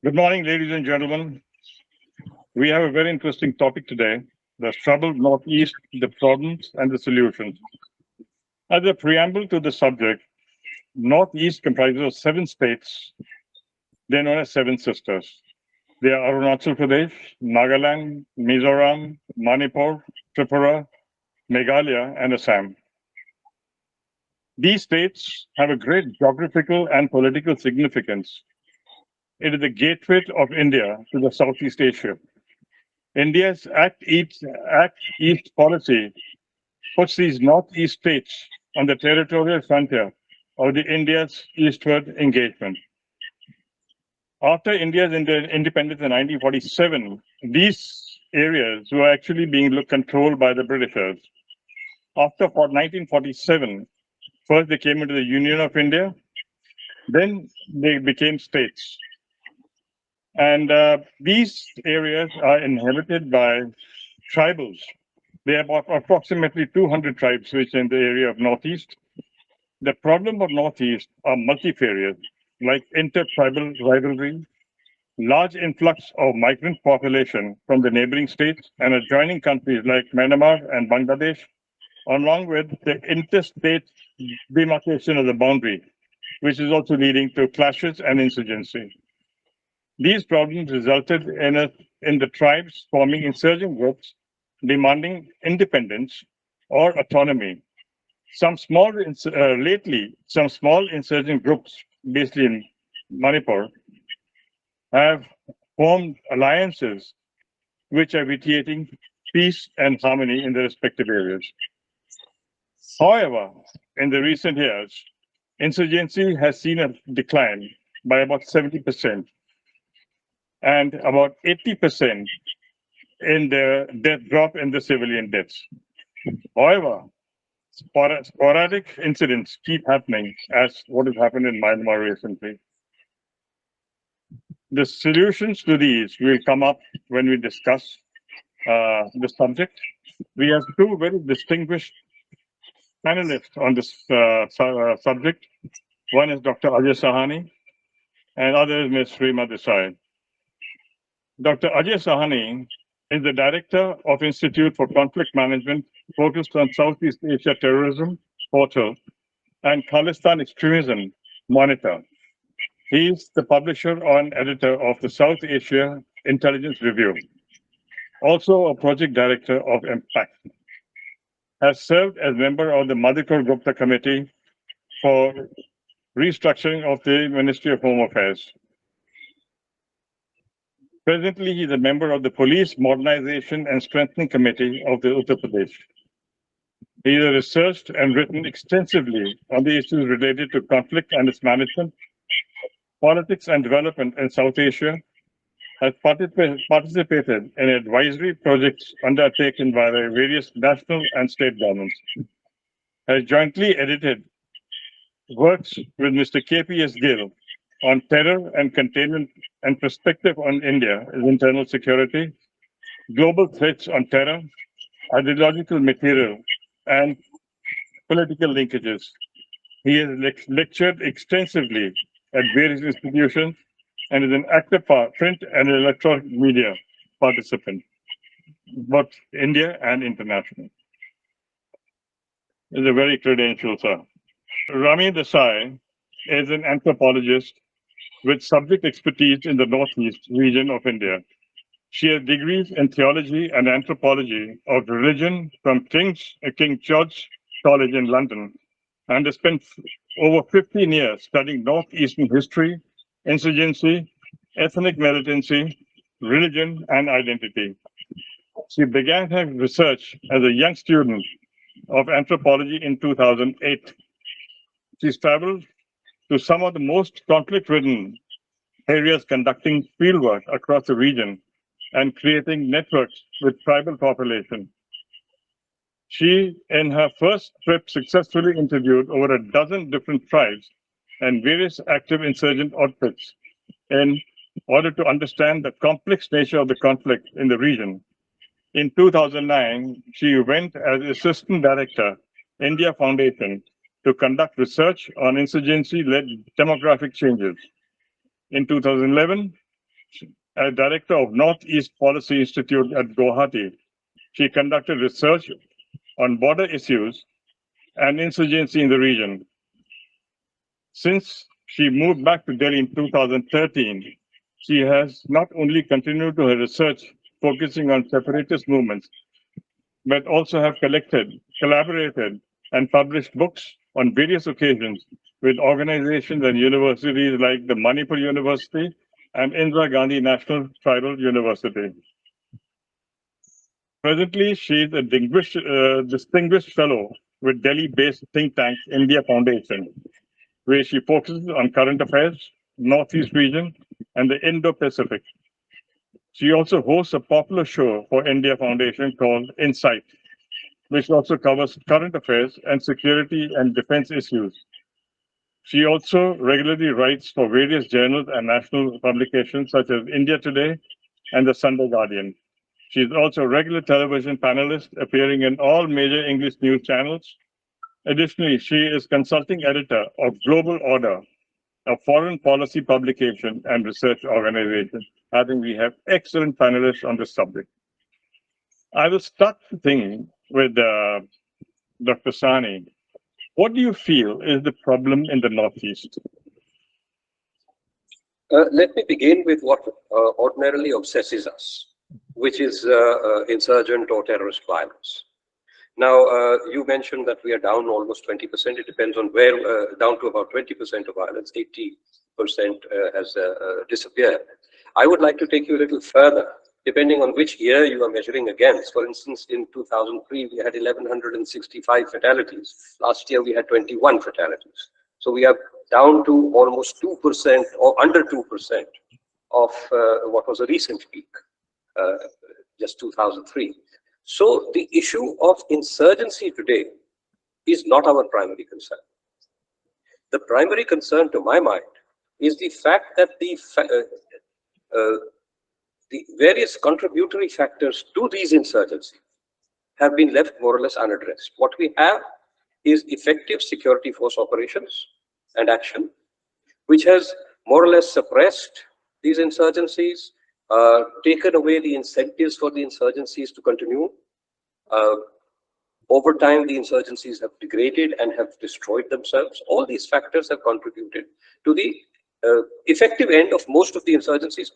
Good morning, ladies and gentlemen. We have a very interesting topic today, the troubled Northeast, the problems and the solutions. As a preamble to the subject, Northeast comprises of 7 states. They're known as Seven Sisters. They are Arunachal Pradesh, Nagaland, Mizoram, Manipur, Tripura, Meghalaya, and Assam. These states have a great geographical and political significance. It is the gateway of India to the Southeast Asia. India's Act East policy puts these northeast states on the territorial frontier of the India's eastward engagement. After India's independence in 1947, these areas were actually being controlled by the Britishers. After 1947, first they came into the Union of India, then they became states. And these areas are inhabited by tribals. There are approximately 200 tribes which are in the area of Northeast. The problem of Northeast are multifarious, like inter-tribal rivalry, large influx of migrant population from the neighboring states and adjoining countries like Myanmar and Bangladesh, along with the interstate demarcation of the boundary, which is also leading to clashes and insurgency. These problems resulted in the tribes forming insurgent groups demanding independence or autonomy. Lately, some small insurgent groups based in Manipur have formed alliances which are vitiating peace and harmony in the respective areas. However, in the recent years, insurgency has seen a decline by about 70% and about 80% in the death drop in the civilian deaths. However, sporadic incidents keep happening, as what has happened in Myanmar recently. The solutions to these will come up when we discuss the subject. We have two very distinguished panelists on this subject. One is Dr. Ajay Sahani, and other is Ms. Reema Desai. Dr. Ajay Sahani is the director of Institute for Conflict Management, focused on Southeast Asia terrorism portal and Khalistan extremism monitor. He is the publisher and editor of the South Asia Intelligence Review, also a project director of Impact. Has served as member of the Madhukar Gupta Committee for restructuring of the Ministry of Home Affairs. Presently, he is a member of the Police Modernization and Strengthening Committee of the Uttar Pradesh. He has researched and written extensively on the issues related to conflict and its management, politics and development in South Asia, has participated in advisory projects undertaken by the various national and state governments, has jointly edited works with Mr. KPS Gill on terror and containment and perspective on India's internal security, global threats on terror, ideological material, and political linkages. He has lectured extensively at various institutions and is an active print and electronic media participant, both India and international. Is a very credential, sir. Rami Desai is an anthropologist with subject expertise in the Northeast region of India. She has degrees in theology and anthropology of religion from King George College in London, and has spent over 15 years studying Northeastern history, insurgency, ethnic militancy, religion, and identity. She began her research as a young student of anthropology in 2008. She's traveled to some of the most conflict-ridden areas, conducting fieldwork across the region and creating networks with tribal population. She, in her first trip, successfully interviewed over a dozen different tribes and various active insurgent outfits in order to understand the complex nature of the conflict in the region. In 2009, she went as Assistant Director, India Foundation, to conduct research on insurgency-led demographic changes. In 2011, As director of Northeast Policy Institute at Guwahati, she conducted research on border issues and insurgency in the region. Since she moved back to Delhi in 2013, she has not only continued to her research focusing on separatist movements, but also have collected, collaborated, and published books on various occasions with organizations and universities like the Manipur University and Indira Gandhi National Tribal University. Presently, she is a distinguished fellow with Delhi-based think tank India Foundation, where she focuses on current affairs, Northeast region, and the Indo-Pacific. She also hosts a popular show for India Foundation called Insight, which also covers current affairs and security and defense issues. She also regularly writes for various journals and national publications such as India Today and the Sunday Guardian. She is also a regular television panelist appearing in all major English news channels. Additionally, she is consulting editor of Global Order, a foreign policy publication and research organization. I think we have excellent panelists on this subject. I will start the thing with Dr. Sani. What do you feel is the problem in the Northeast? Let me begin with what ordinarily obsesses us, which is insurgent or terrorist violence. Now, you mentioned that we are down almost 20%. It depends on where, down to about 20% of violence, 80% has disappeared. I would like to take you a little further, depending on which year you are measuring against. For instance, in 2003, we had 1,165 fatalities. Last year, we had 21 fatalities. So we are down to almost 2% or under 2% of what was a recent peak, just 2003. So the issue of insurgency today is not our primary concern. The primary concern, to my mind, is the fact that the various contributory factors to these insurgencies have been left more or less unaddressed. What we have is effective security force operations and action, which has more or less suppressed these insurgencies, taken away the incentives for the insurgencies to continue. Over time, the insurgencies have degraded and have destroyed themselves. All these factors have contributed to the effective end of most of the insurgencies.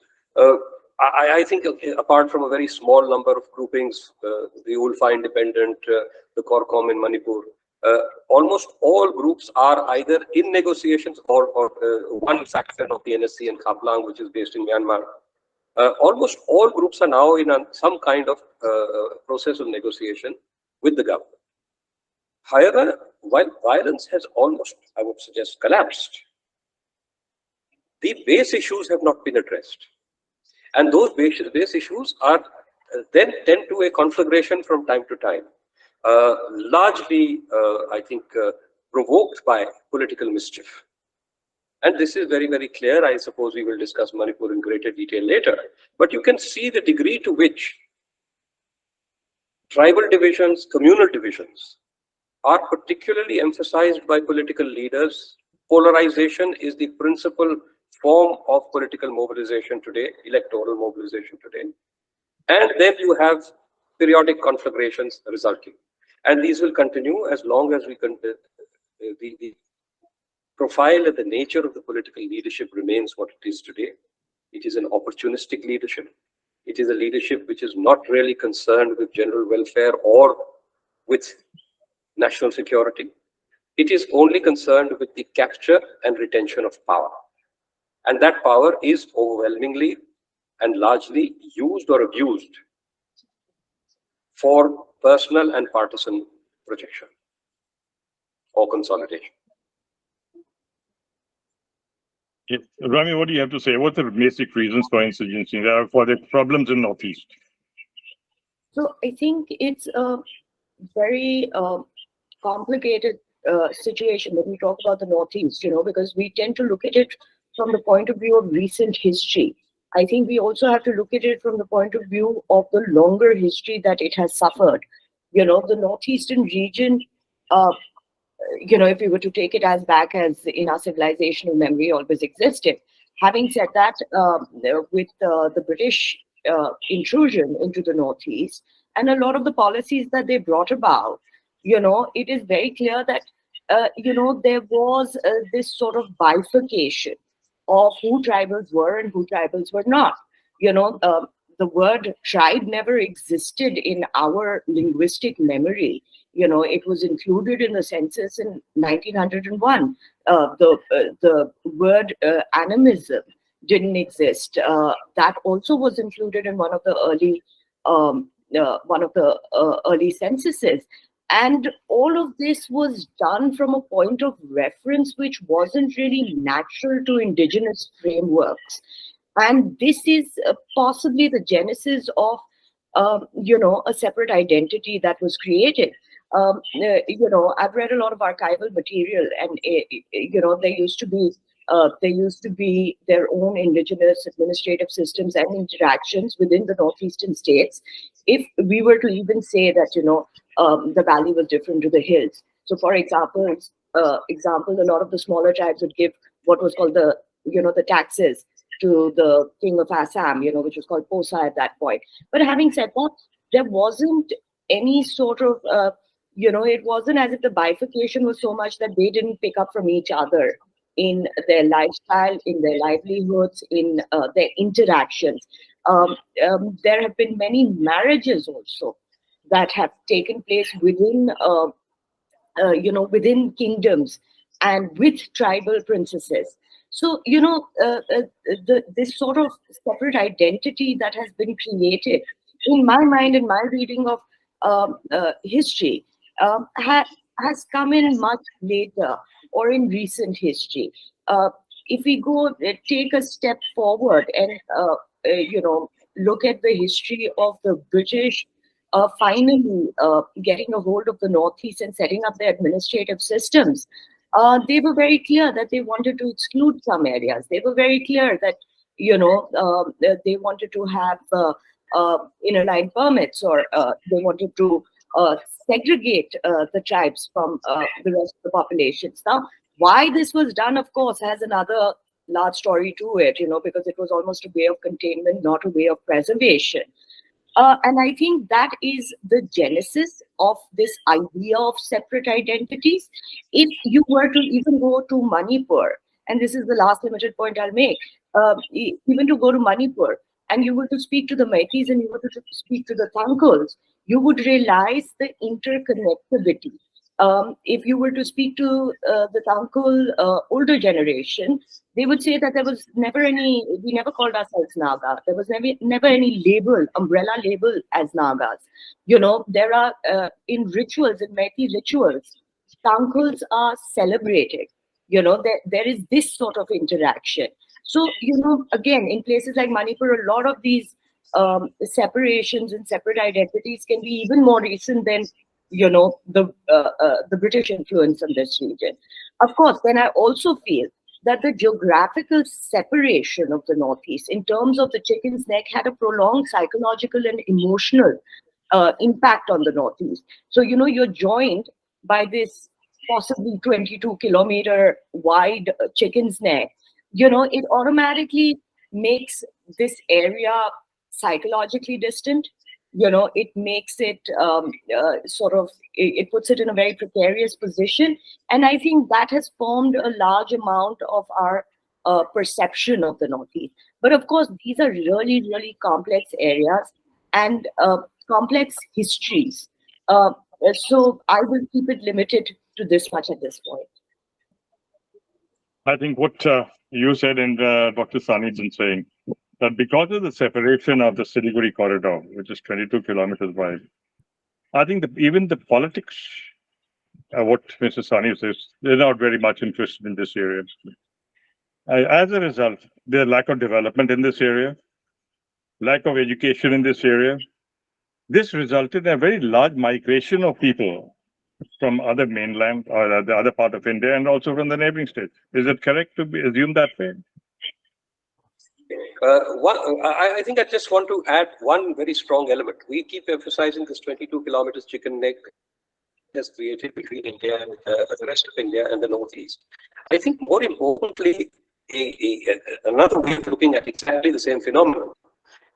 I think apart from a very small number of groupings, the Ulfa Independent, the Korkom in Manipur, almost all groups are either in negotiations or one faction of the NSCN Khaplang, which is based in Myanmar. Almost all groups are now in some kind of process of negotiation with the government. However, while violence has almost, I would suggest, collapsed, the base issues have not been addressed. And those base issues are then tend to a conflagration from time to time, largely, I think, provoked by political mischief. And this is very, very clear. I suppose we will discuss Manipur in greater detail later. But you can see the degree to which tribal divisions, communal divisions, are particularly emphasized by political leaders. Polarization is the principal form of political mobilization today, electoral mobilization today. And then you have periodic conflagrations resulting. And these will continue as long as we can, the profile and the nature of the political leadership remains what it is today. It is an opportunistic leadership. It is a leadership which is not really concerned with general welfare or with national security. It is only concerned with the capture and retention of power. And that power is overwhelmingly and largely used or abused for personal and partisan projection or consolidation. Yes. Rami, what do you have to say? What are the basic reasons for insurgency, for the problems in Northeast? So I think it's a very complicated situation when we talk about the Northeast, because we tend to look at it from the point of view of recent history. I think we also have to look at it from the point of view of the longer history that it has suffered. The Northeastern region, if we were to take it as back as in our civilizational memory always existed, Having said that, with the British intrusion into the Northeast and a lot of the policies that they brought about, it is very clear that, there was this sort of bifurcation of who tribals were and who tribals were not. The word tribe never existed in our linguistic memory. It was included in the census in 1901. The word animism didn't exist. That also was included in one of the early censuses. And all of this was done from a point of reference which wasn't really natural to indigenous frameworks. And this is possibly the genesis of, a separate identity that was created. I've read a lot of archival material, and there used to be their own indigenous administrative systems and interactions within the northeastern states. If we were to even say that, the valley was different to the hills. So, for example, a lot of the smaller tribes would give what was called the taxes to the king of Assam, which was called Posa at that point. But having said that, there wasn't any sort of, it wasn't as if the bifurcation was so much that they didn't pick up from each other in their lifestyle, in their livelihoods, in their interactions. There have been many marriages also that have taken place within, within kingdoms and with tribal princesses. So, this sort of separate identity that has been created, in my mind, in my reading of history, has come in much later or in recent history. If we take a step forward and, look at the history of the British finally getting a hold of the Northeast and setting up their administrative systems, they were very clear that they wanted to exclude some areas. They were very clear that, they wanted to have inner line permits, or they wanted to segregate the tribes from the rest of the populations. Now, why this was done, of course, has another large story to it, because it was almost a way of containment, not a way of preservation. And I think that is the genesis of this idea of separate identities. If you were to even go to Manipur, and this is the last limited point I'll make, even to go to Manipur, and you were to speak to the Meiteis and you were to speak to the Tangkuls, you would realize the interconnectivity. If you were to speak to the Tangkul older generation, they would say that there was never we never called ourselves Naga. There was never any label, umbrella label as Nagas. There are, in rituals, in Meitei rituals, Tangkuls are celebrated. There is this sort of interaction. So, again, in places like Manipur, a lot of these separations and separate identities can be even more recent than the British influence in this region. Of course, then I also feel that the geographical separation of the Northeast in terms of the chicken's neck had a prolonged psychological and emotional impact on the Northeast. So, you're joined by this possibly 22-kilometer wide chicken's neck. It automatically makes this area psychologically distant. It makes it it puts it in a very precarious position. And I think that has formed a large amount of our perception of the Northeast. But of course, these are really, really complex areas and complex histories. So I will keep it limited to this much at this point. I think what you said and Dr. Sani's been saying, that because of the separation of the Siliguri corridor, which is 22 kilometers wide, I think even the politics, what Mr. Sani says, they're not very much interested in this area. As a result, there's lack of development in this area, lack of education in this area. This resulted in a very large migration of people from other mainland or the other part of India and also from the neighboring states. Is it correct to assume that way? I think I just want to add one very strong element. We keep emphasizing this 22 kilometers chicken neck has created between India and the rest of India and the Northeast. I think more importantly, another way of looking at exactly the same phenomenon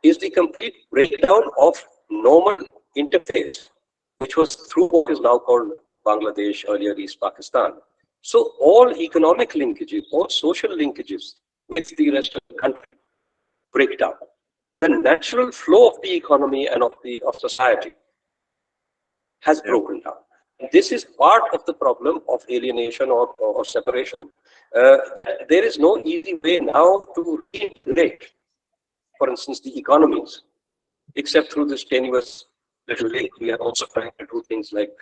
is the complete breakdown of normal interface, which was through what is now called Bangladesh, earlier East Pakistan. So all economic linkages, all social linkages with the rest of the country break down. The natural flow of the economy and of society has broken down. This is part of the problem of alienation or separation. There is no easy way now to reintegrate, for instance, the economies, except through this tenuous little link. We are also trying to do things like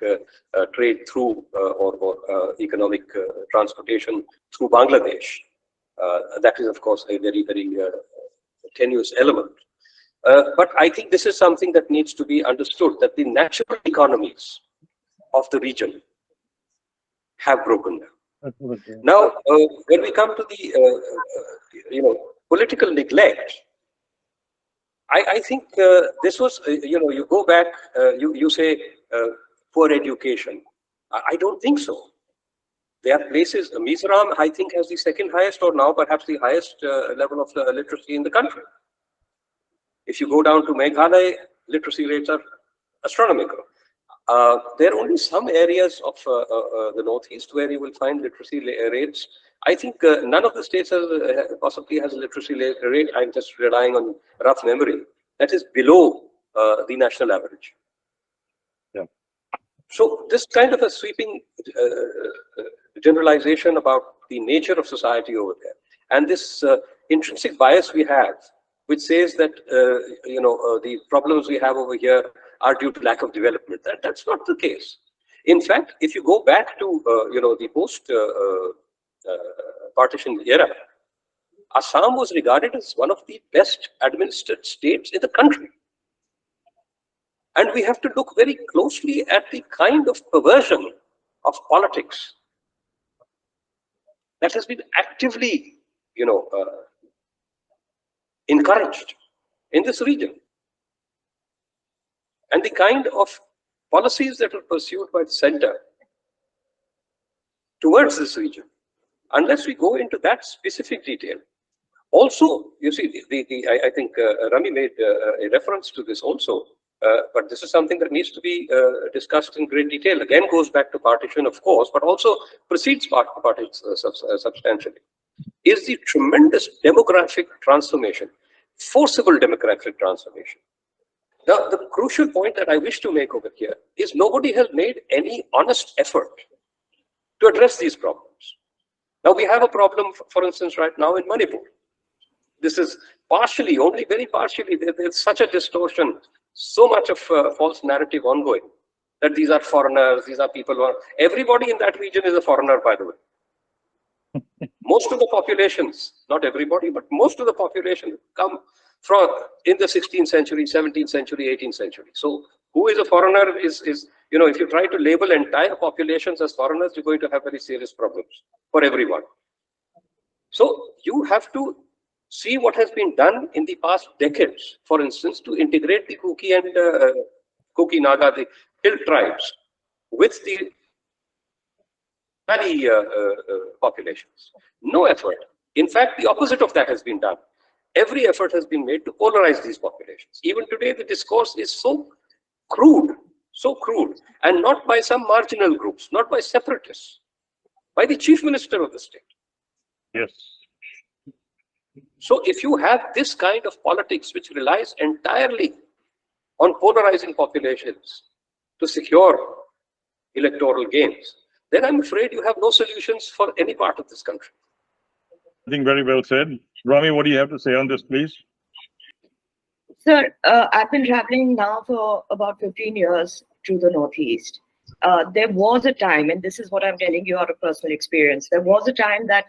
trade through or economic transportation through Bangladesh. That is, of course, a very, very tenuous element. But I think this is something that needs to be understood, that the natural economies of the region have broken down. Now, when we come to the political neglect, I think this was, you go back, you say poor education. I don't think so. There are places, Mizoram, I think, has the second highest, or now perhaps the highest level of literacy in the country. If you go down to Meghalaya, literacy rates are astronomical. There are only some areas of the Northeast where you will find literacy rates. I think none of the states possibly has a literacy rate. I'm just relying on rough memory. That is below the national average. Yeah. So this kind of a sweeping generalization about the nature of society over there, and this intrinsic bias we have, which says that the problems we have over here are due to lack of development. That's not the case. In fact, if you go back to the post partition era, Assam was regarded as one of the best administered states in the country. And we have to look very closely at the kind of perversion of politics that has been actively encouraged in this region, and the kind of policies that are pursued by the center towards this region. Unless we go into that specific detail. Also, you see, I think Rami made a reference to this also, but this is something that needs to be discussed in great detail. Again, goes back to partition, of course, but also precedes partition substantially. Is the tremendous demographic transformation, forcible demographic transformation. Now, the crucial point that I wish to make over here is nobody has made any honest effort to address these problems. Now, we have a problem, for instance, right now in Manipur. This is partially, only very partially, there's such a distortion, so much of false narrative ongoing, that these are foreigners, these are people who are, everybody in that region is a foreigner, by the way. Most of the populations, not everybody, but most of the population come from in the 16th century, 17th century, 18th century. So who is a foreigner is if you try to label entire populations as foreigners, you're going to have very serious problems for everyone. So you have to see what has been done in the past decades, for instance, to integrate the Kuki and Kuki Naga, the hill tribes, with the Valley populations. No effort. In fact, the opposite of that has been done. Every effort has been made to polarize these populations. Even today, the discourse is so crude, and not by some marginal groups, not by separatists, by the chief minister of the state. Yes. So if you have this kind of politics which relies entirely on polarizing populations to secure electoral gains, then I'm afraid you have no solutions for any part of this country. I think very well said. Rami, what do you have to say on this, please? Sir, I've been traveling now for about 15 years to the Northeast. There was a time, and this is what I'm telling you out of personal experience, there was a time that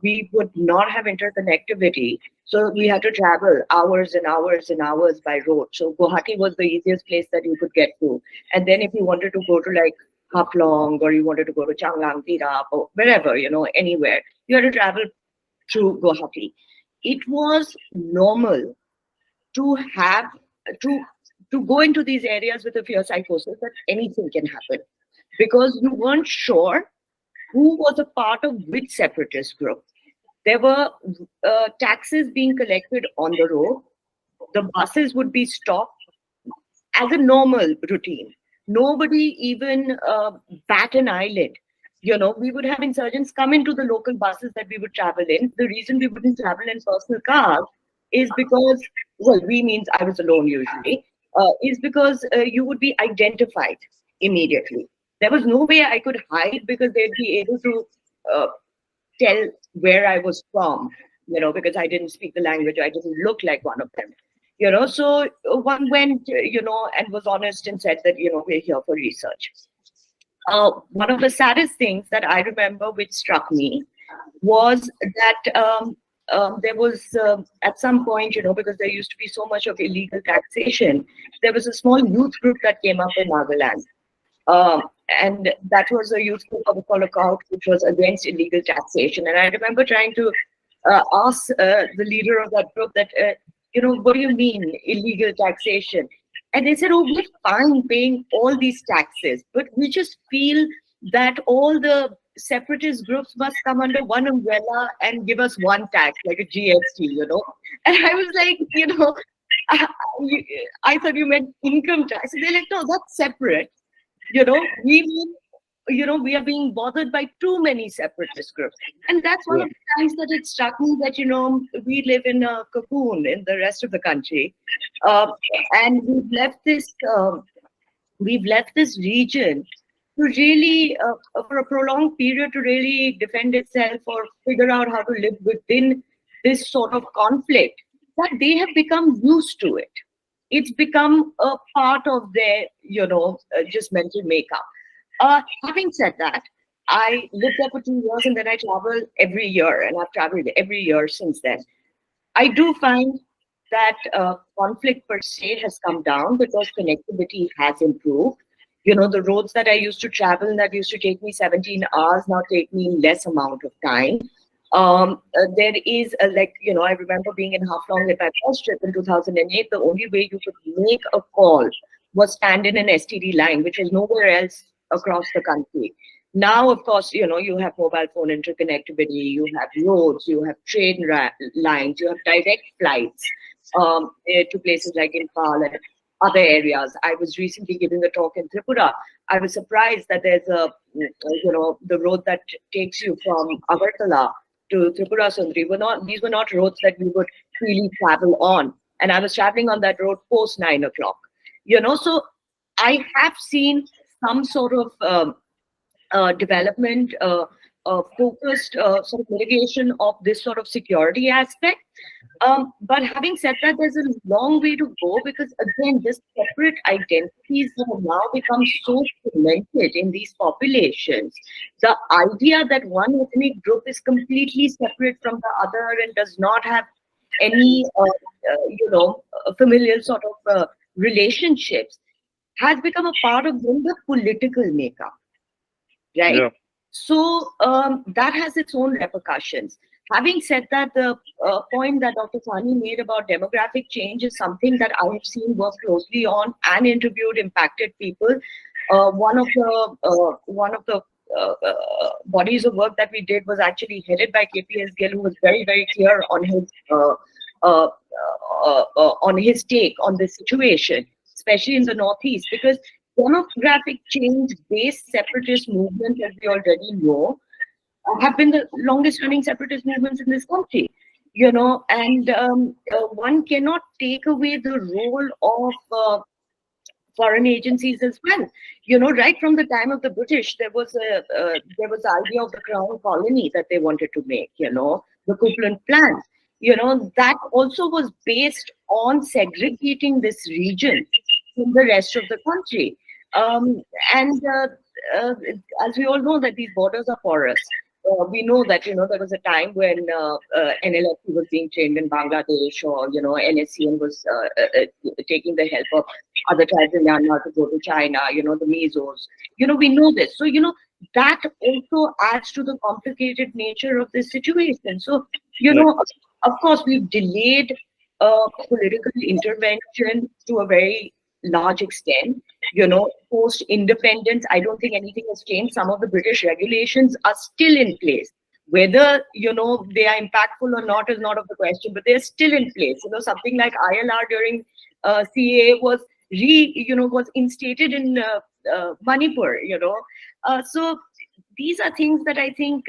we would not have interconnectivity. So we had to travel hours and hours and hours by road. So Guwahati was the easiest place that you could get to. And then if you wanted to go to like Haflong, or you wanted to go to Changlang, Tirap, or wherever, anywhere, you had to travel through Guwahati. It was normal to have to go into these areas with a fear psychosis that anything can happen, because you weren't sure who was a part of which separatist group. There were taxes being collected on the road. The buses would be stopped as a normal routine. Nobody even bat an eyelid. We would have insurgents come into the local buses that we would travel in. The reason we wouldn't travel in personal cars is because, well, we means I was alone usually, is because you would be identified immediately. There was no way I could hide because they'd be able to tell where I was from, because I didn't speak the language, I didn't look like one of them. So one went, and was honest and said that, we're here for research. One of the saddest things that I remember which struck me was that there was at some point, because there used to be so much of illegal taxation, there was a small youth group that came up in Nagaland. And that was a youth group of the Lookout, which was against illegal taxation. And I remember trying to ask the leader of that group that, what do you mean illegal taxation? And they said, oh, we're fine paying all these taxes, but we just feel that all the separatist groups must come under one umbrella and give us one tax, like a GST, And I was like, I thought you meant income tax. And they're like, no, that's separate. We mean, we are being bothered by too many separatist groups. And that's one of the times that it struck me that, we live in a cocoon in the rest of the country. And we've left this region to really, for a prolonged period, to really defend itself or figure out how to live within this sort of conflict, that they have become used to it. It's become a part of their, just mental makeup. Having said that, I lived there for 2 years and then I travel every year, and I've traveled every year since then. I do find that conflict per se has come down because connectivity has improved. The roads that I used to travel that used to take me 17 hours now take me less amount of time. There is I remember being in Haflong at my first trip in 2008. The only way you could make a call was stand in an STD line, which was nowhere else across the country. Now, of course, you have mobile phone interconnectivity, you have roads, you have train lines, you have direct flights to places like Imphal and other areas. I was recently giving a talk in Tripura. I was surprised that there's the road that takes you from Agartala to Tripura Sundri. These were not roads that we would freely travel on. And I was traveling on that road post 9 o'clock. So I have seen some sort of development, focused sort of mitigation of this sort of security aspect. But having said that, there's a long way to go because, again, this separate identities have now become so cemented in these populations. The idea that one ethnic group is completely separate from the other and does not have any, familial sort of relationships has become a part of the political makeup, right? Yeah. So that has its own repercussions. Having said that, the point that Dr. Sani made about demographic change is something that I have seen work closely on and interviewed impacted people. One of the bodies of work that we did was actually headed by KPS Gill, who was very, very clear on his take on this situation, especially in the Northeast, because demographic change-based separatist movements, as we already know, have been the longest-running separatist movements in this country. And one cannot take away the role of foreign agencies as well. Right from the time of the British, there was the idea of the Crown Colony that they wanted to make. The Coupland Plan. That also was based on segregating this region from the rest of the country. As we all know that these borders are porous. We know that, there was a time when NLFC was being trained in Bangladesh, or, NSCN was taking the help of other tribes in Myanmar to go to China, the Mizos. We know this. So, that also adds to the complicated nature of this situation. So, of course, we've delayed political intervention to a very large extent. Post independence, I don't think anything has changed. Some of the British regulations are still in place, Whether, they are impactful or not is not of the question, but they're still in place. Something like ILR during CA was was instated in Manipur, so these are things that I think,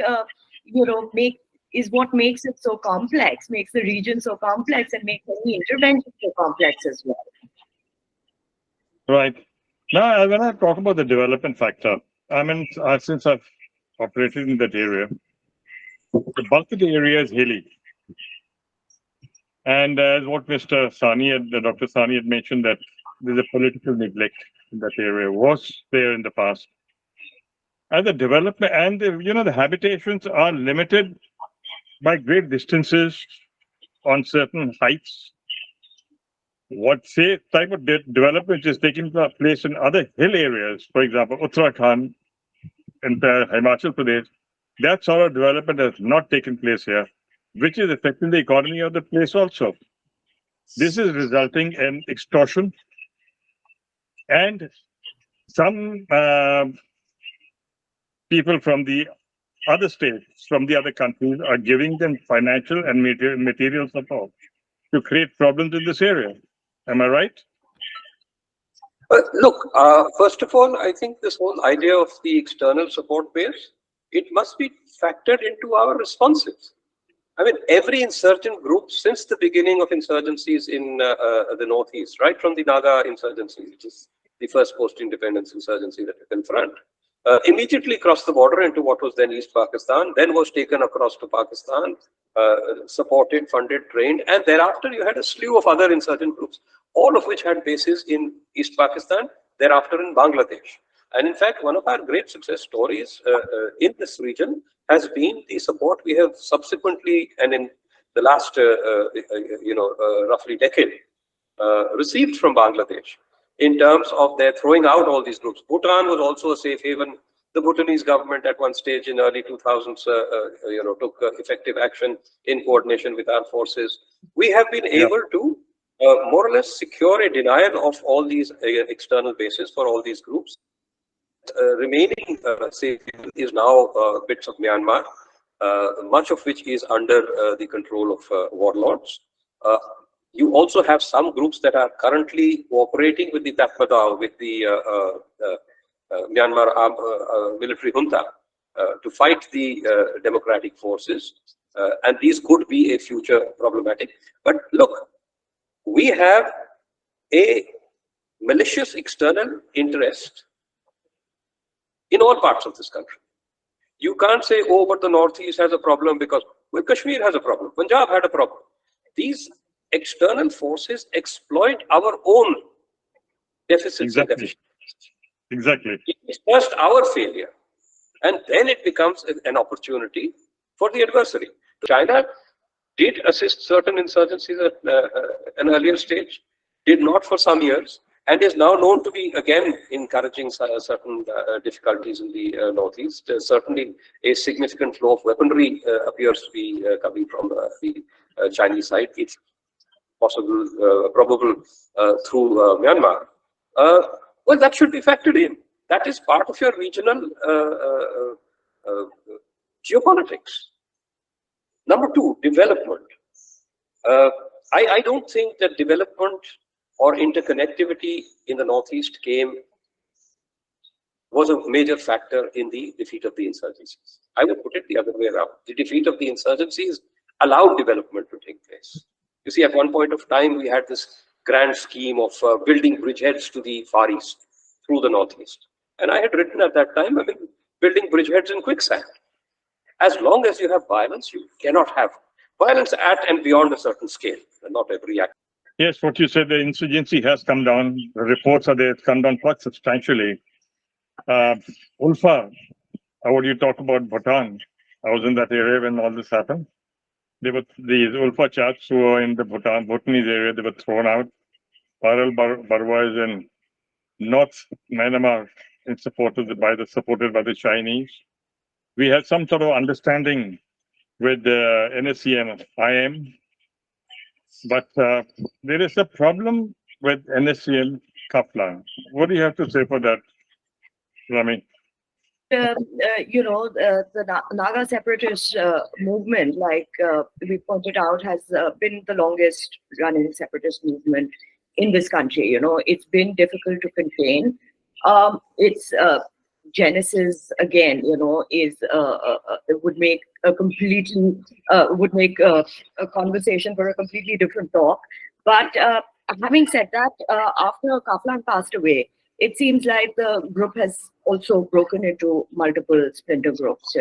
is what makes it so complex, makes the region so complex, and makes any intervention so complex as well. Right. Now, when I talk about the development factor, I mean, since I've operated in that area, the bulk of the area is hilly. And as what Dr. Sani had mentioned, that there's a political neglect in that area, was there in the past. And the development and the habitations are limited by great distances on certain heights. What type of development is taking place in other hill areas, for example, Uttarakhand and Himachal Pradesh, that sort of development has not taken place here, which is affecting the economy of the place also. This is resulting in extortion, and some people from the other states, from the other countries, are giving them financial and material support to create problems in this area. Am I right? Look, first of all, I think this whole idea of the external support base, it must be factored into our responses. I mean, every insurgent group since the beginning of insurgencies in the Northeast, right from the Naga insurgency, which is the first post-independence insurgency that we confront, immediately crossed the border into what was then East Pakistan, then was taken across to Pakistan, supported, funded, trained, and thereafter you had a slew of other insurgent groups, all of which had bases in East Pakistan, thereafter in Bangladesh. And in fact, one of our great success stories in this region has been the support we have subsequently and in the last, roughly decade, received from Bangladesh in terms of their throwing out all these groups. Bhutan was also a safe haven. The Bhutanese government at one stage in early 2000s, took effective action in coordination with our forces. We have been able to more or less secure a denial of all these external bases for all these groups. Remaining safe is now bits of Myanmar, much of which is under the control of warlords. You also have some groups that are currently cooperating with the Tatmadaw, with the Myanmar military junta, to fight the democratic forces. And these could be a future problematic. But look, we have a malicious external interest in all parts of this country. You can't say, oh, but the Northeast has a problem because, well, Kashmir has a problem, Punjab had a problem. These external forces exploit our own deficits and deficiencies. Exactly. It's first our failure, and then it becomes an opportunity for the adversary. China did assist certain insurgencies at an earlier stage, did not for some years, and is now known to be again encouraging certain difficulties in the Northeast. Certainly, a significant flow of weaponry appears to be coming from the Chinese side. It's possible, probable through Myanmar. Well, that should be factored in. That is part of your regional geopolitics. Number two, development. I don't think that development or interconnectivity in the Northeast was a major factor in the defeat of the insurgencies. I would put it the other way around. The defeat of the insurgencies allowed development to take place. You see, at one point of time, we had this grand scheme of building bridgeheads to the Far East through the Northeast. And I had written at that time, I mean, building bridgeheads in quicksand. As long as you have violence, you cannot have violence at and beyond a certain scale, and not every act. Yes, what you said, the insurgency has come down. The reports are there, it's come down quite substantially. Ulfa, what you talk about Bhutan, I was in that area when all this happened. They were these Ulfa chaps who were in the Bhutanese area, they were thrown out. Paral Barwa is in North Myanmar, supported by the Chinese. We had some sort of understanding with the NSCN IM, but there is a problem with NSCN Kaplan. What do you have to say for that, Rami? the Naga separatist movement, like we pointed out, has been the longest running separatist movement in this country. It's been difficult to contain. Its genesis, again, is it would make a completely would make a conversation for a completely different talk. But having said that, after Kaplan passed away, it seems like the group has also broken into multiple splinter groups,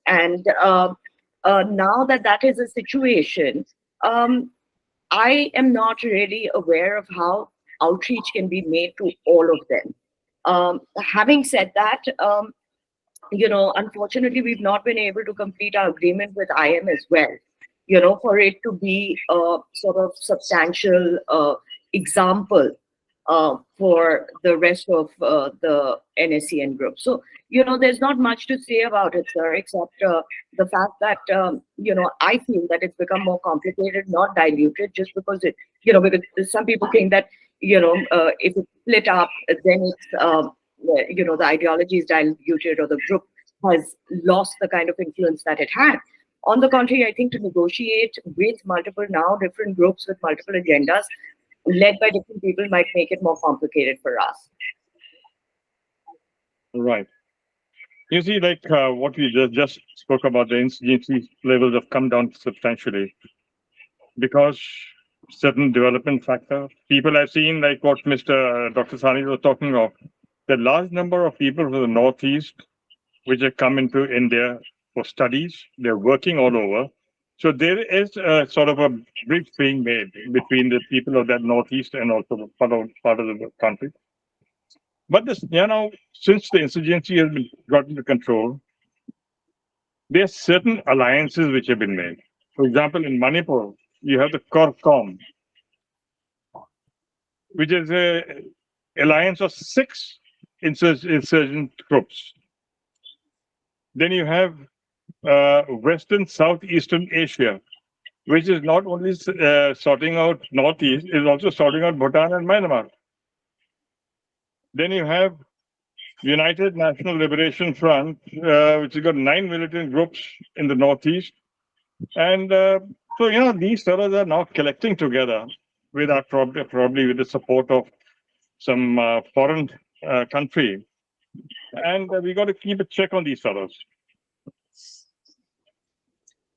and now that that is a situation, I am not really aware of how outreach can be made to all of them. Having said that, unfortunately, we've not been able to complete our agreement with IM as well, for it to be a sort of substantial example for the rest of the NSCN group. So, there's not much to say about it, sir, except the fact that, I feel that it's become more complicated, not diluted, just because because some people think that, if it's split up, then it's, the ideology is diluted or the group has lost the kind of influence that it had. On the contrary, I think to negotiate with different groups with multiple agendas, led by different people, might make it more complicated for us. Right. You see, like what we just spoke about, the insurgency levels have come down substantially because certain development factor. People have seen, like what Dr. Sani was talking of, the large number of people from the Northeast which have come into India for studies. They're working all over. So there is sort of a bridge being made between the people of that Northeast and also part of the country. But this, since the insurgency has been got into control, there are certain alliances which have been made. For example, in Manipur, you have the CORCOM, which is an alliance of 6 insurgent groups. Then you have Western Southeastern Asia, which is not only sorting out Northeast, is also sorting out Bhutan and Myanmar. Then you have United National Liberation Front, which has got 9 militant groups in the Northeast. And so, these fellows are now collecting together with our probably with the support of some foreign country. And we got to keep a check on these fellows.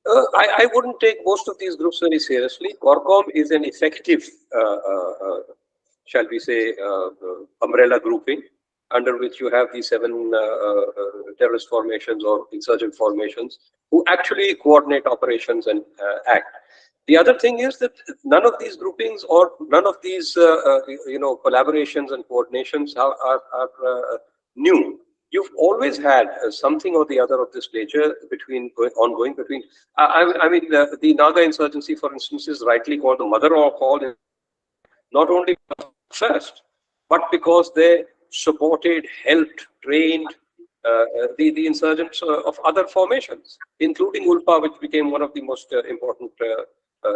I wouldn't take most of these groups very seriously. CORCOM is an effective, shall we say, umbrella grouping under which you have these 7 terrorist formations or insurgent formations who actually coordinate operations and act. The other thing is that none of these groupings or none of these, collaborations and coordinations are new. You've always had something or the other of this nature ongoing between. The Naga insurgency, for instance, is rightly called the mother of all, not only first, but because they supported, helped, trained the insurgents of other formations, including ULFA, which became one of the most important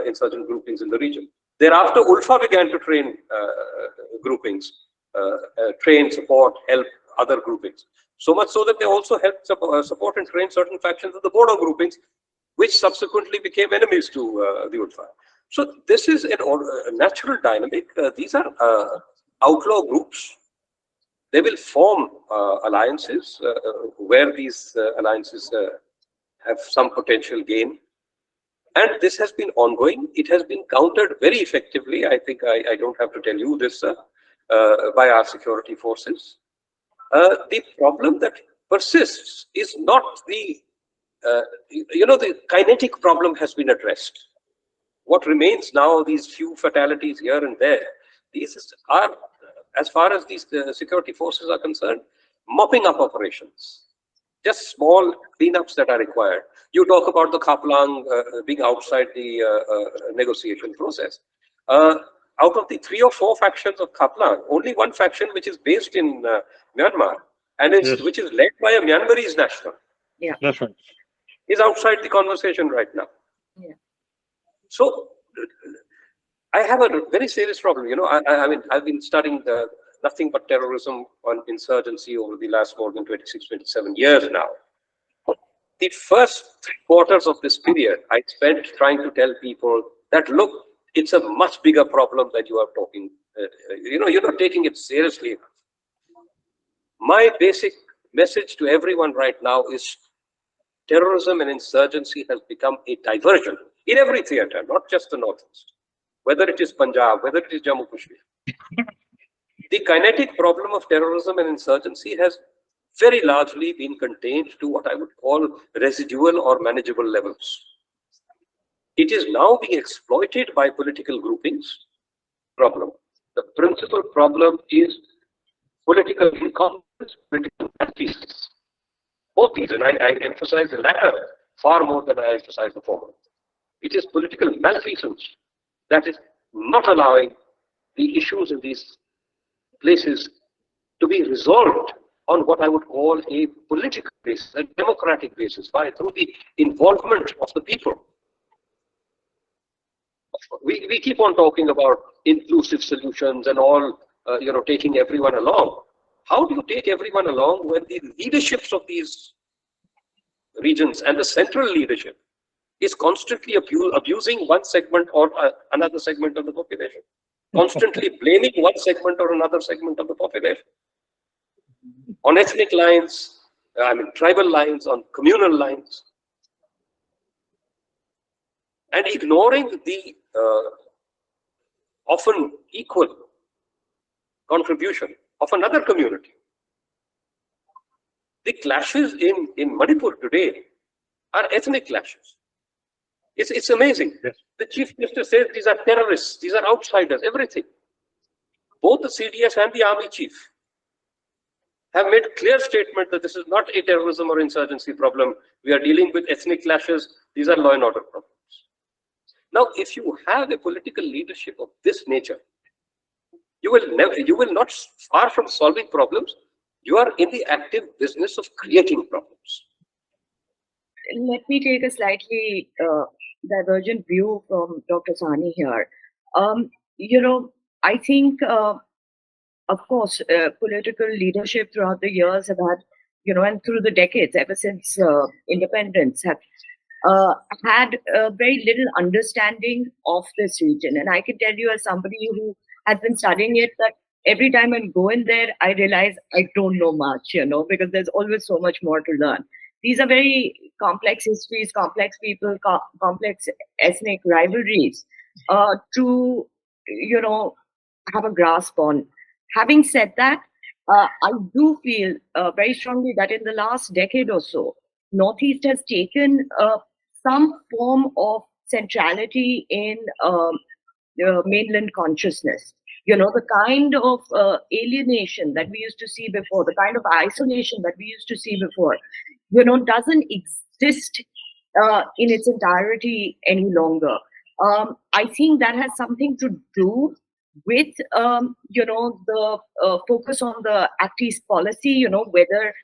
insurgent groupings in the region. Thereafter, ULFA began to train groupings, train, support, help other groupings. So much so that they also helped support and train certain factions of the border groupings, which subsequently became enemies to the ULFA. So this is a natural dynamic. These are outlaw groups. They will form alliances where these alliances have some potential gain. And this has been ongoing. It has been countered very effectively. I think I don't have to tell you this by our security forces. The problem that persists is not the kinetic problem has been addressed. What remains now, these few fatalities here and there, these are, as far as these security forces are concerned, mopping up operations. Just small cleanups that are required. You talk about the Kaplang being outside the negotiation process. Out of the 3 or 4 factions of Kaplang, only one faction, which is based in Myanmar and which is led by a Myanmarese national, That's right, is outside the conversation right now. Yeah. So I have a very serious problem. I've been studying nothing but terrorism and insurgency over the last more than 26, 27 years now. The first 3 quarters of this period, I spent trying to tell people that, look, it's a much bigger problem that you are talking, you're not taking it seriously enough. My basic message to everyone right now is terrorism and insurgency has become a diversion in every theater, not just the Northeast, whether it is Punjab, whether it is Jammu Kashmir. The kinetic problem of terrorism and insurgency has very largely been contained to what I would call residual or manageable levels. It is now being exploited by political groupings. Problem. The principal problem is political incompetence, political malfeasance. Both these, and I emphasize the latter far more than I emphasize the former. It is political malfeasance that is not allowing the issues in these places to be resolved on what I would call a political basis, a democratic basis, through the involvement of the people. We keep on talking about inclusive solutions and all, taking everyone along. How do you take everyone along when the leaderships of these regions and the central leadership is constantly abusing one segment or another segment of the population, constantly blaming one segment or another segment of the population on ethnic lines, tribal lines, on communal lines, and ignoring the often equal contribution of another community. The clashes in Manipur today are ethnic clashes. It's amazing. Yes. The Chief Minister says these are terrorists, these are outsiders, everything. Both the CDS and the Army Chief have made a clear statement that this is not a terrorism or insurgency problem. We are dealing with ethnic clashes. These are law and order problems. Now, if you have a political leadership of this nature, you will not, far from solving problems, you are in the active business of creating problems. Let me take a slightly divergent view from Dr. Sani here. I think, of course, political leadership throughout the years have had, and through the decades, ever since independence, have had very little understanding of this region. And I can tell you, as somebody who has been studying it, that every time I go in there, I realize I don't know much, because there's always so much more to learn. These are very complex histories, complex people, complex ethnic rivalries to, have a grasp on. Having said that, I do feel very strongly that in the last decade or so, Northeast has taken some form of centrality in mainland consciousness. The kind of alienation that we used to see before, the kind of isolation that we used to see before, doesn't exist in its entirety any longer. I think that has something to do with, the focus on the Act East policy, whether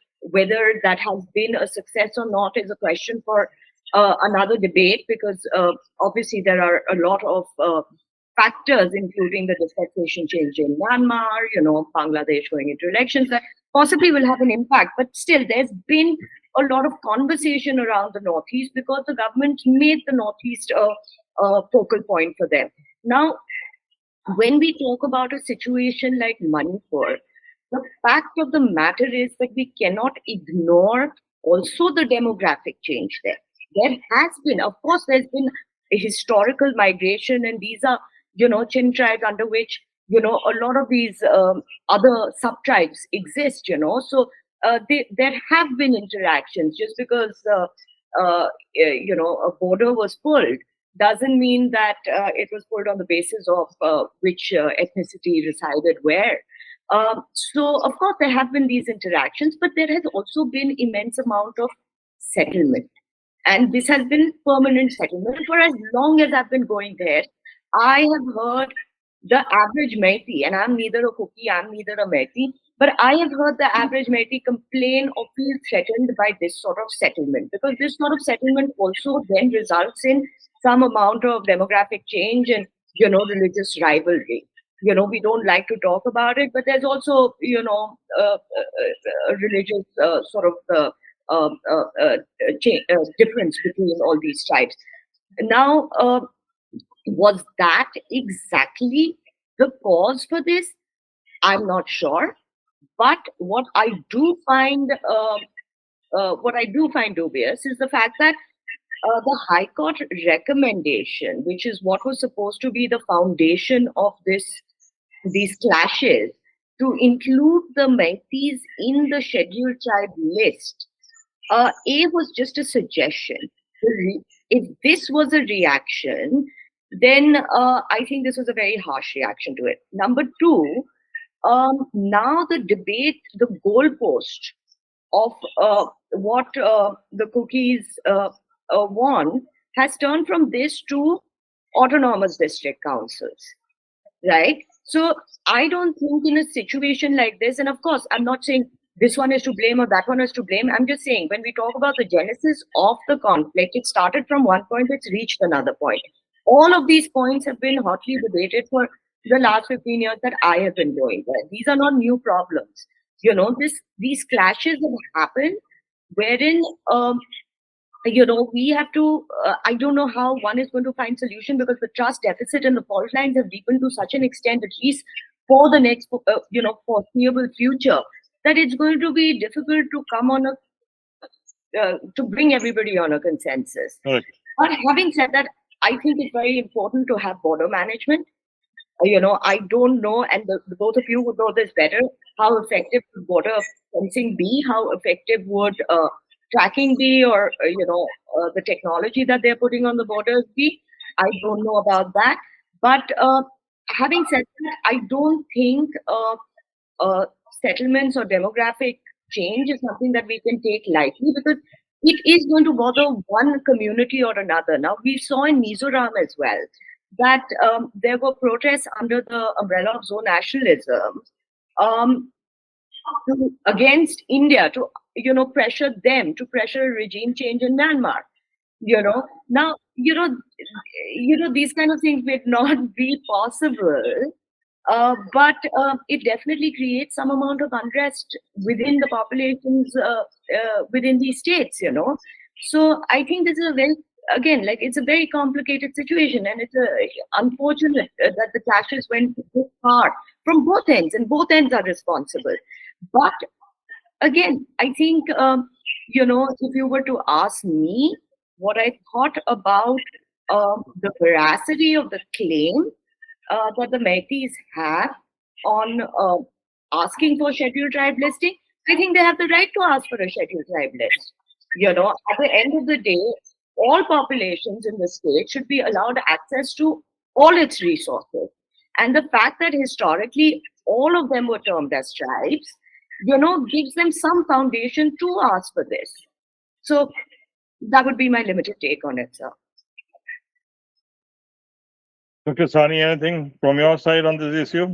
that has been a success or not is a question for another debate, because obviously there are a lot of factors, including the dispensation change in Myanmar, Bangladesh going into elections, that possibly will have an impact. But still, there's been a lot of conversation around the Northeast because the government made the Northeast a focal point for them. Now, when we talk about a situation like Manipur, the fact of the matter is that we cannot ignore also the demographic change there. There has been, of course, there's been a historical migration, and these are, Chin tribes under which, a lot of these other sub-tribes exist, So there have been interactions. Just because, a border was pulled doesn't mean that it was pulled on the basis of which ethnicity resided where. So, of course, there have been these interactions, but there has also been immense amount of settlement. And this has been permanent settlement. For as long as I've been going there, I have heard the average Meitei, and I'm neither a Kuki, I'm neither a Meitei, but I have heard the average Meitei complain or feel threatened by this sort of settlement, because this sort of settlement also then results in some amount of demographic change and, religious rivalry. We don't like to talk about it, but there's also, a religious sort of difference between all these tribes. Now, was that exactly the cause for this? I'm not sure. But what I do find dubious is the fact that the High Court recommendation, which is what was supposed to be the foundation of these clashes, to include the Meiteis in the scheduled tribe list, was just a suggestion. If this was a reaction, then I think this was a very harsh reaction to it. Number two, now the debate, the goalpost of what the cookies want has turned from this to autonomous district councils, right? So I don't think in a situation like this, and of course, I'm not saying this one is to blame or that one is to blame. I'm just saying when we talk about the genesis of the conflict, it started from one point, it's reached another point. All of these points have been hotly debated for the last 15 years that I have been doing. These are not new problems. These clashes have happened wherein we have to, I don't know how one is going to find solution, because the trust deficit and the fault lines have deepened to such an extent, at least for the next, foreseeable future, that it's going to be difficult to come on to bring everybody on a consensus. Right. But having said that, I think it's very important to have border management. I don't know, and both of you would know this better, how effective would border fencing be, how effective would tracking be, or the technology that they're putting on the borders be. I don't know about that. But having said that, I don't think settlements or demographic change is something that we can take lightly, because it is going to bother one community or another. Now, we saw in Mizoram as well that there were protests under the umbrella of Zone nationalism against India to pressure them, to pressure a regime change in Myanmar. Now these kind of things may not be possible, but it definitely creates some amount of unrest within the populations within these states. So I think this is it's a very complicated situation, and it's unfortunate that the clashes went this far from both ends, and both ends are responsible. But again, I think, if you were to ask me what I thought about the veracity of the claim that the Meiteis have on asking for scheduled tribe listing, I think they have the right to ask for a scheduled tribe list. At the end of the day, all populations in the state should be allowed access to all its resources. And the fact that historically all of them were termed as tribes, gives them some foundation to ask for this. So that would be my limited take on it, sir. Dr. Sani, anything from your side on this issue?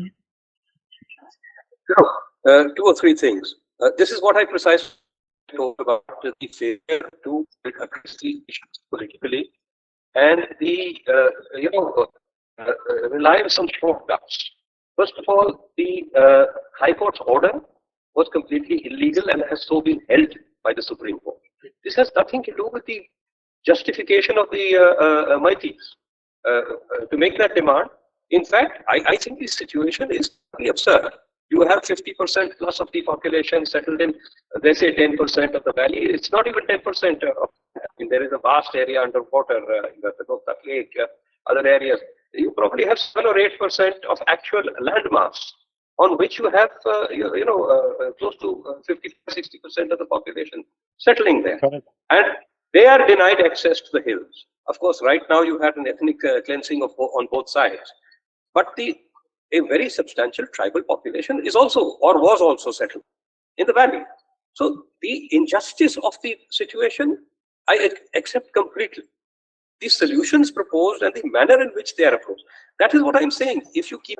No, 2 or 3 things. This is what I precisely talked about, the failure to address these issues politically, and the reliance on shortcuts. First of all, the High Court's order was completely illegal and has so been held by the Supreme Court. This has nothing to do with the justification of the Meiteis to make that demand. In fact, I think this situation is really absurd. You have 50% plus of the population settled in, they say 10% of the valley. It's not even 10% there is a vast area underwater in the Goktak Lake, other areas. You probably have 7 or 8% of actual land mass on which you have, close to 50-60% of the population settling there. Correct. And they are denied access to the hills. Of course, right now you had an ethnic cleansing on both sides. But a very substantial tribal population is also, or was also settled in the valley. So the injustice of the situation, I accept completely. The solutions proposed and the manner in which they are approached. That is what I'm saying. If you keep,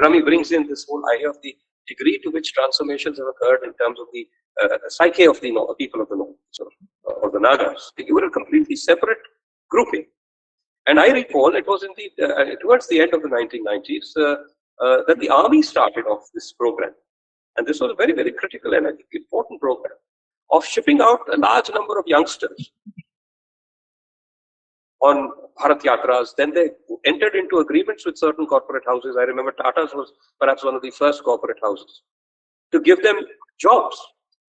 Rami brings in this whole idea of the degree to which transformations have occurred in terms of the psyche of the people of the North, or the Nagas. You were a completely separate grouping. And I recall it was in the towards the end of the 1990s that the army started off this program. And this was a very, very critical and I think important program of shipping out a large number of youngsters on Bharat Yatras. Then they entered into agreements with certain corporate houses. I remember Tata's was perhaps one of the first corporate houses to give them jobs.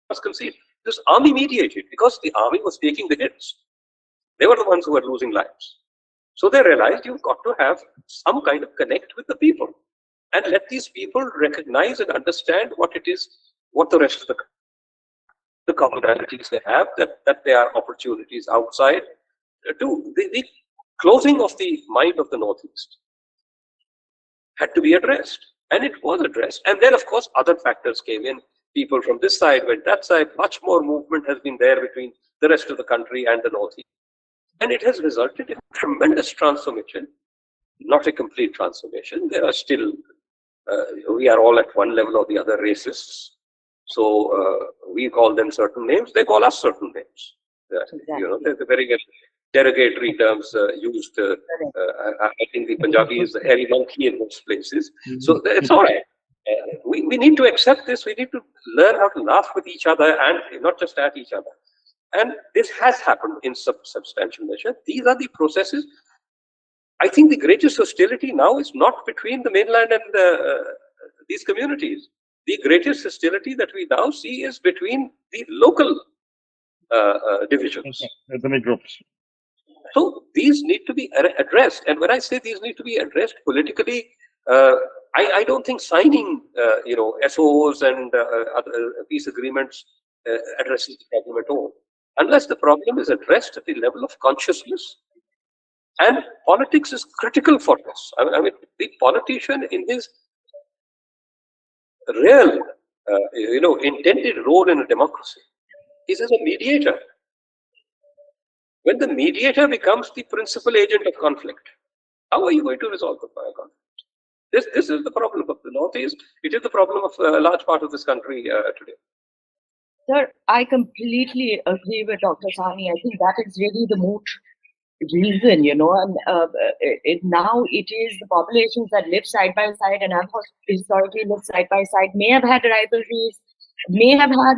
Was conceived. This army mediated because the army was taking the hits. They were the ones who were losing lives. So they realized you've got to have some kind of connect with the people and let these people recognize and understand what it is, what the rest of the commonalities they have, that there are opportunities outside. The closing of the mind of the Northeast had to be addressed, and it was addressed. And then, of course, other factors came in. People from this side went that side. Much more movement has been there between the rest of the country and the Northeast. And it has resulted in tremendous transformation, not a complete transformation. There are still, we are all at one level or the other racists. So we call them certain names, they call us certain names. Exactly. You know, they're very derogatory terms used. I think the Punjabi is the hairy monkey in most places. So it's all right. We need to accept this. We need to learn how to laugh with each other and not just at each other. And this has happened in substantial measure. These are the processes. I think the greatest hostility now is not between the mainland and these communities. The greatest hostility that we now see is between the local divisions. Ethnic groups. So these need to be addressed. And when I say these need to be addressed politically, I don't think signing, SOs and other peace agreements addresses the problem at all. Unless the problem is addressed at the level of consciousness. And politics is critical for this. I mean, the politician in his real, intended role in a democracy is as a mediator. When the mediator becomes the principal agent of conflict, how are you going to resolve the conflict? This is the problem of the Northeast. It is the problem of a large part of this country today. Sir, I completely agree with Dr. Sahni. I think that is really the moot reason, and now it is the populations that live side by side and have historically lived side by side, may have had rivalries, may have had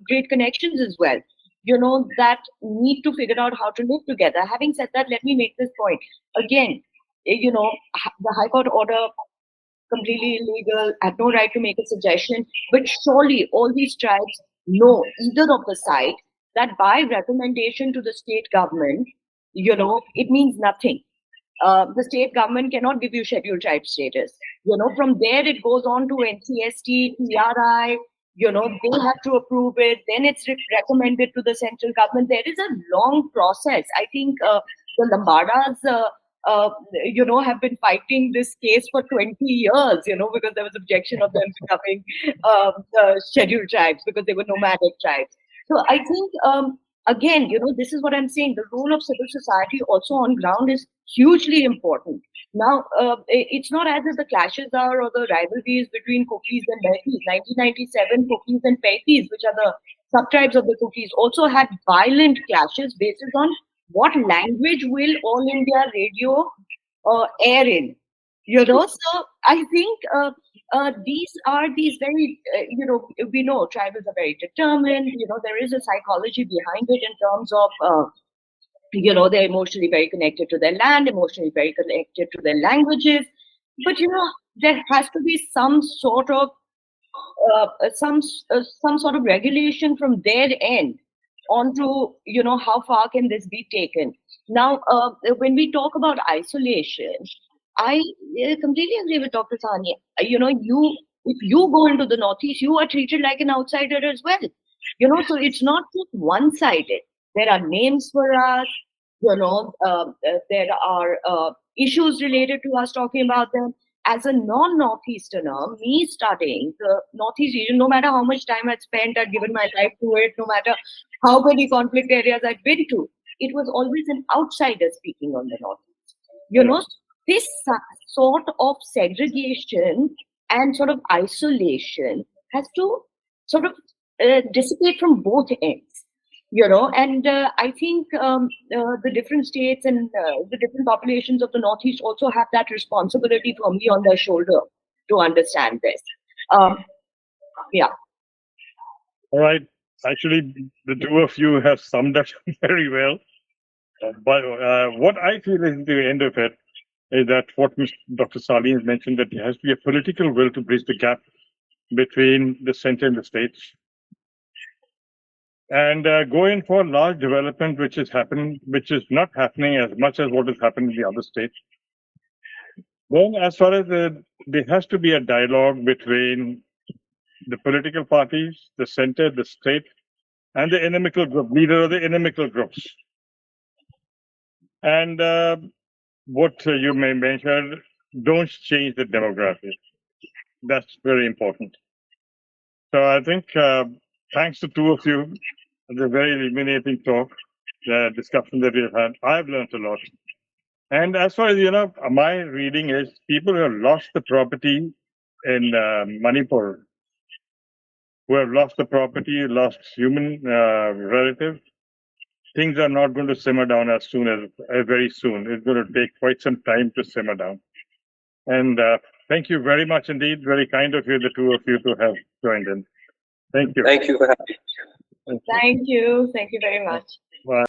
great connections as well, that need to figure out how to live together. Having said that, let me make this point. Again, the High Court order, completely illegal, had no right to make a suggestion, but surely all these tribes know, either of the side, that by recommendation to the state government, it means nothing. The state government cannot give you scheduled tribe status. From there it goes on to NCST, TRI, they have to approve it, then it's recommended to the central government. There is a long process. I think the Lambadas, have been fighting this case for 20 years, because there was objection of them becoming scheduled tribes because they were nomadic tribes. So I think, again, this is what I'm saying. The role of civil society also on ground is hugely important. Now, it's not as if the clashes are or the rivalries between Kukis and Mehtis. 1997, Kukis and Pehtis, which are the sub-tribes of the Kukis, also had violent clashes based on what language will All India Radio air in. So I think these very, we know tribals are very determined. There is a psychology behind it in terms of, they're emotionally very connected to their land, emotionally very connected to their languages. But, there has to be some sort of some sort of regulation from their end onto, how far can this be taken. Now, when we talk about isolation, I completely agree with Dr. Sahni. If you go into the Northeast, you are treated like an outsider as well. So it's not just one-sided. There are names for us. There are issues related to us talking about them. As a non-Northeasterner, me studying the Northeast region, no matter how much time I'd spent, I'd given my life to it, no matter how many conflict areas I'd been to, it was always an outsider speaking on the Northeast. This sort of segregation and sort of isolation has to sort of dissipate from both ends. And I think the different states and the different populations of the Northeast also have that responsibility firmly on their shoulder to understand this. Yeah. All right. Actually, the two of you have summed up very well. But what I feel is the end of it is that what Dr. Sali has mentioned, that there has to be a political will to bridge the gap between the center and the states, and go in for large development, which is not happening as much as what has happened in the other states. Then, as far as there has to be a dialogue between the political parties, the center, the state, and the inimical group, leader of the inimical groups. And what you may mention, don't change the demographic. That's very important. So I think thanks to two of you, the very illuminating talk, the discussion that we've had, I've learned a lot. And as far as my reading is, people who have lost the property in Manipur, who have lost the property, lost human relatives, things are not going to simmer down as very soon. It's going to take quite some time to simmer down. And thank you very much indeed. Very kind of you, the two of you, to have joined in. Thank you. Thank you for having me. Thank you. Thank you very much. Bye.